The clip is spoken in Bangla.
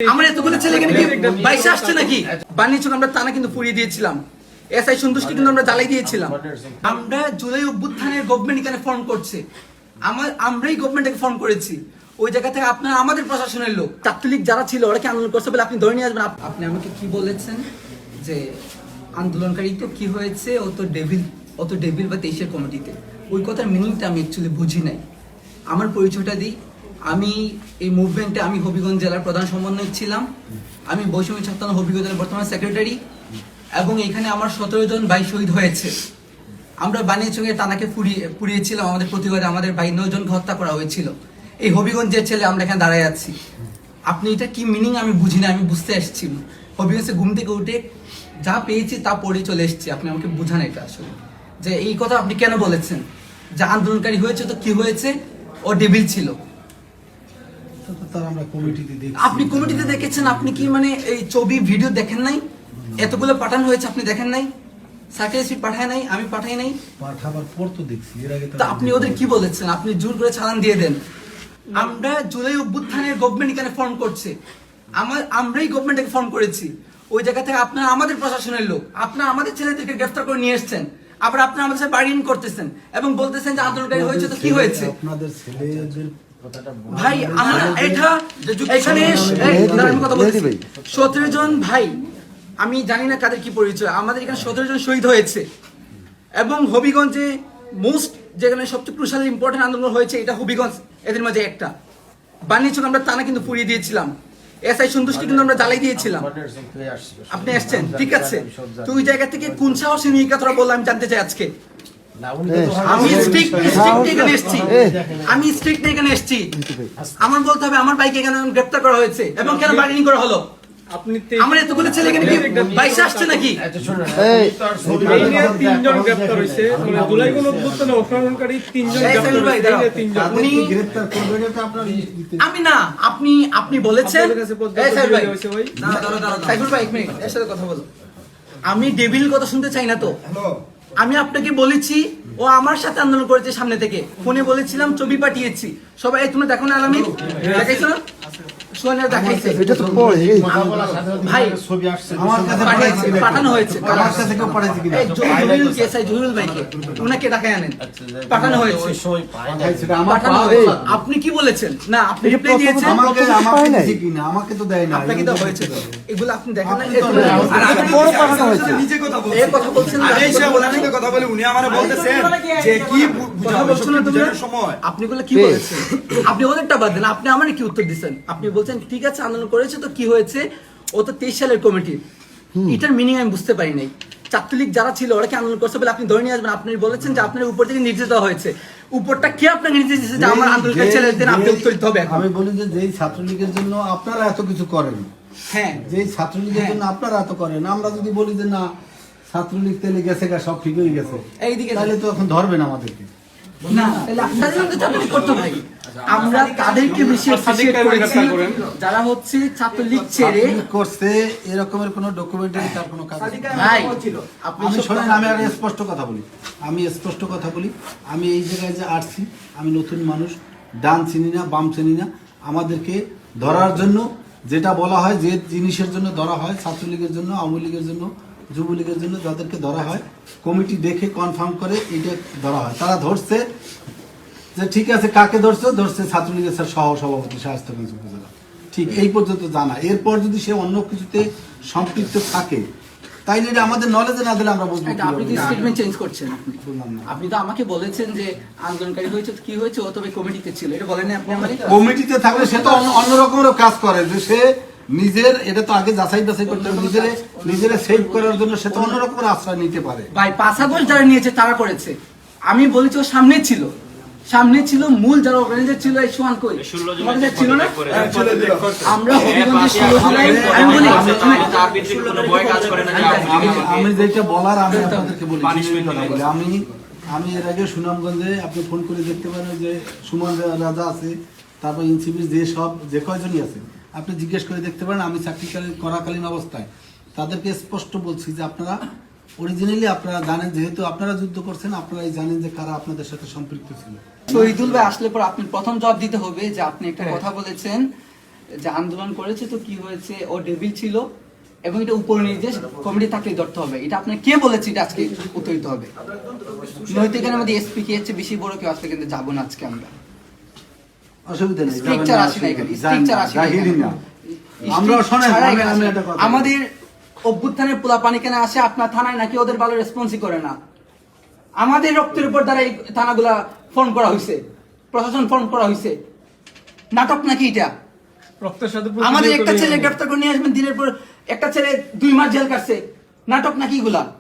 আমরা এতগুলো ছেলে এখানে কি বাইশে আসছে নাকি? বানিয়েছিল আমরা তা না, কিন্তু পুড়িয়ে দিয়েছিলাম। এসআই সন্তুষ্টি কিন্তু আমরা জ্বালাই দিয়েছিলাম। আমরা জুলাই অভ্যুত্থানের গভর্নমেন্ট এখানে ফর্ম করছে, আমরাই গভর্নমেন্টকে ফর্ম করেছি। ওই জায়গা থেকে আপনারা আমাদের প্রশাসনের লোক, ছাত্রলীগ যারা ছিল ওরা কি আন্দোলন করছে বলে আপনি ধরে নিয়ে আসবেন? আপনি আমাকে কি বলেছেন যে আন্দোলনকারী তো কি হয়েছে, ও তো ডেভিল বা 23-এর কমিটিতে। ওই কথার মিনিংটা আমি অ্যাকচুয়ালি বুঝি নাই। আমার পরিচয়টা দিই, আমি এই মুভমেন্টে আমি হবিগঞ্জ জেলার প্রধান সমন্বয়ক ছিলাম। আমি বৈষম্য ছাত্র হবিগঞ্জ জেলার বর্তমান সেক্রেটারি, এবং এখানে আমার 17 জন ভাই শহীদ হয়েছে। আমরা বানিয়াচংয়ে তানাকে পুড়িয়েছিলাম, আমাদের প্রতিবাদে আমাদের ভাই 9 জনকে হত্যা করা হয়েছিল। এই হবিগঞ্জের ছেলে আমরা এখানে দাঁড়ায় আছি। আপনি এটা কি মিনিং আমি বুঝি না, আমি বুঝতে আসছি। হবিগঞ্জে ঘুম থেকে উঠে যা পেয়েছি তা পড়ে চলে এসেছি। আপনি আমাকে বুঝান এটা আসলে, যে এই কথা আপনি কেন বলেছেন যে আন্দোলনকারী হয়েছে তো কি হয়েছে, ও ডেভিল ছিল। আপনি কমিটিতে দেখেছেন, আপনি কি মানে এই ছবি ভিডিও দেখেন নাই? এতগুলো পাঠানো হয়েছে, আপনি দেখেন নাই? সার্কেল পাঠায় নাই, আমি পাঠাই নাই, পাঠাবার পর তো দেখছি। এর আগে তো আপনি ওদের কি বলেছেন? আপনি জোর করে চালান দিয়ে দেন। আমরা জুলাই অভ্যুত্থানের গভর্নমেন্ট এখানে ফর্ম করছে, আমরাই গভর্নমেন্টকে ফর্ম করেছি। ওই জায়গা থেকে আপনারা আমাদের প্রশাসনের লোক, আপনারা আমাদের ছেলেদেরকে গ্রেফতার করে নিয়ে এসেছেন, আবার আপনারা আমাদের সাথে বার্গেনিং করতেছেন এবং বলতেছেন যে আন্দোলনকারী হয়েছে তো কি হয়েছে? আপনাদের ছেলেদের ভাই আমরা এটা এখানে 17 জন ভাই, আমি জানি না কাদের কি পরিচয়, আমাদের এখানে 17 জন শহীদ হয়েছে। এবং হবিগঞ্জে মোস্ট যেখানে সবচেয়ে ক্রুশাল ইম্পর্টেন্ট আন্দোলন হয়েছে, এটা হবিগঞ্জ এদের মাঝে একটা। বানিয়েছিল আমরা তা না, কিন্তু পুড়িয়ে দিয়েছিলাম। এসআই সন্তুষ্টি কিন্তু আমরা জ্বালাই দিয়েছিলাম। আপনি আসছেন, ঠিক আছে, তো ওই জায়গা থেকে কোন সাহসী নিয়ে কথা বললাম আমি জানতে চাই আজকে। আমি স্ট্রিক্ট এখানে এসেছি। আমার বলতে হবে আমার ভাইকে কেন গ্রেফতার করা হয়েছে এবং কেন বার্গেনিং করা হলো। আমরা এতগুলো ছেলে এখানে কি বাইশে আসছে নাকি? তিনজন গ্রেফতার হয়েছে, মানে জুলাই গণঅভ্যুত্থানে অংশগ্রহণকারী তিনজন আমি না, আপনি বলেছেন। কথা বলো, আমি ডেভিল কথা শুনতে চাই না তো। আমি আপনাকে বলেছি ও আমার সাথে আন্দোলন করেছে, সামনে থেকে ফোনে বলেছিলাম, ছবি পাঠিয়েছি। সবাই তোমরা দেখো না, আলামিন দেখাইছো না? পাঠানো হয়েছে, আপনি কি বলেছেন? না আপনি রিপ্লাই দিয়েছেন, আমাকে তো দেয় না। আপনাকে তো হয়েছে, এগুলো আপনি দেখেন না। কথা বলছেন, আপনি কি বলেছেন? আপনি ওদেরটা বাদ দেন, আপনি আমার কি উত্তর দিচ্ছেন? আপনি বলছেন ঠিক আছে আন্দোলন করেছে তো কি হয়েছে, ও তো 23 সালের কমিটি। এটার মিনিং আমি বুঝতে পারি নাই। ছাত্রলীগ যারা ছিল ওরা কি আন্দোলন করছে বলে আপনি ধরে নিয়ে আসবেন? আপনি বলেছেন যে আপনার উপর থেকে নির্দেশ দেওয়া হয়েছে। উপরটা কে আপনাকে নির্দেশ দিয়েছে যে আমার আন্দোলনকারী ছেলেদের আপনি উত্তর দিতে হবে? আমি বলি যে যেই ছাত্রলীগের জন্য আপনারা এত কিছু করেন, হ্যাঁ, যেই ছাত্রলীগের জন্য আপনারা এত করেন, আমরা যদি বলি যে না ছাত্রলীগ তেলে গেছে গা, সব ঠিক হয়ে গেছে, এইদিকে তাহলে তো এখন ধরবেন আমাদেরকে না। তাহলে আপনাদের মধ্যে চাকরি করতে ভাই, আমরা তাদেরকে বেশি অ্যাপ্রিশিয়েট করেছি যারা হচ্ছে ছাত্রলীগ ছেড়ে করছে। এরকমের কোনো ডকুমেন্টারি তার কোনো কাজ ভাই। আপনি শোনেন, আমি আর স্পষ্ট কথা বলি, আমি এই জায়গায় যে আসছি, আমি নতুন মানুষ, ডান চিনি না, বাম চিনি না। আমাদেরকে ধরার জন্য যেটা বলা হয়, যে জিনিসের জন্য ধরা হয়, ছাত্রলীগের জন্য, আওয়ামী লীগের জন্য, যুবলীগের জন্য যাদেরকে ধরা হয়, কমিটি দেখে কনফার্ম করে এটা ধরা হয়। তারা ধরছে যে ঠিক আছে, কাকে ধরছে ছাত্রলীগের সহ সভাপতি শায়েস্তাগঞ্জ উপজেলা, ঠিক এই পর্যন্ত জানা। এরপর যদি সে অন্য কিছুতে সম্পৃক্ত থাকে তাইলে এটা আমাদের নলেজে না দিলে আমরা বুঝবো। আপনি কি স্টেটমেন্ট চেঞ্জ করছেন? আপনি তো আমাকে বলেছেন যে আন্দোলনকারী হয়েছে তো কি হয়েছে, ও তবে কমিটিতে ছিল, এটা বলেন আপনি আমাকে? কমিটিতে থাকলে সে তো অন্য রকমেরও কাজ করে, যে সে নিজের, এটা তো আগে যাচাই করতে হবে, নিজের সেভ করার জন্য সে তো অন্য রকমের আশ্রয় নিতে পারে। ভাই 5 আগস্ট যারা নিয়েছে তারা করেছে, আমি বলেছি ও সামনে ছিল মূল যারা অর্গানাইজার ছিল। এই সোয়ান কই তোমাদের ছিল না? আমরা হবিগঞ্জে 16 জুলাই, আমি বলি আমি যেটা বলার আমি আপনাদেরকে বলি, আমি এর আগে সুনামগঞ্জে আপনি ফোন করে দেখতে পারেন যে সুমন রাজা আছে, তারপর এনসিপির যে কয়জনই আছে আপনি জিজ্ঞেস করে দেখতে পারেন। আমি চাকরি করাকালীন অবস্থায় তাদেরকে স্পষ্ট বলছি যে আপনারা অরিজিনালি আপনারা জানেন, যেহেতু আপনারা যুদ্ধ করছেন, আপনারাই জানেন যে কারা আপনাদের সাথে সম্পৃক্ত ছিল। শহীদুল ভাই আসলে পর আপনি প্রথম জবাব দিতে হবে যে আপনি একটা কথা বলেছেন যে আন্দোলন করেছে তো কি হয়েছে, ও ডেভিল ছিল এবং এটা উপর নির্দেশ কমিটি থাকলে ধরতে হবে। এটা আপনার কে বলেছে এটা আজকে উত্তর দিতে হবে? নয়তো এখানে আমাদের এসপি কে হচ্ছে বেশি বড় কেউ আসলে কিন্তু যাবো না আজকে আমরা। অসুবিধা নেই, স্ট্রিকচার আসে না এখানে, স্ট্রিকচার আসে না জাহিরি এখানে। না। আমরা শোনেন, ছাড়াই আমি আসে। একটা কথা বলি। আমাদের অভ্যুত্থানের পোলা পানি কেন আসে আপনার থানায়, নাকি ওদের ভালো রেসপন্সই করে না? আমাদের রক্তের উপর দ্বারা এই থানাগুলা ফর্ম করা হয়েছে, প্রশাসন ফর্ম করা হয়েছে। নাটক নাকি এটা? রক্তের সাথে আমাদের প্রতিনিয়ত একটা ছেলে নিয়ে- গ্রেফতার করে নিয়ে আসবেন, দিনের পর একটা ছেলে 2 মাস জেল কাটছে। নাটক নাকি এগুলা?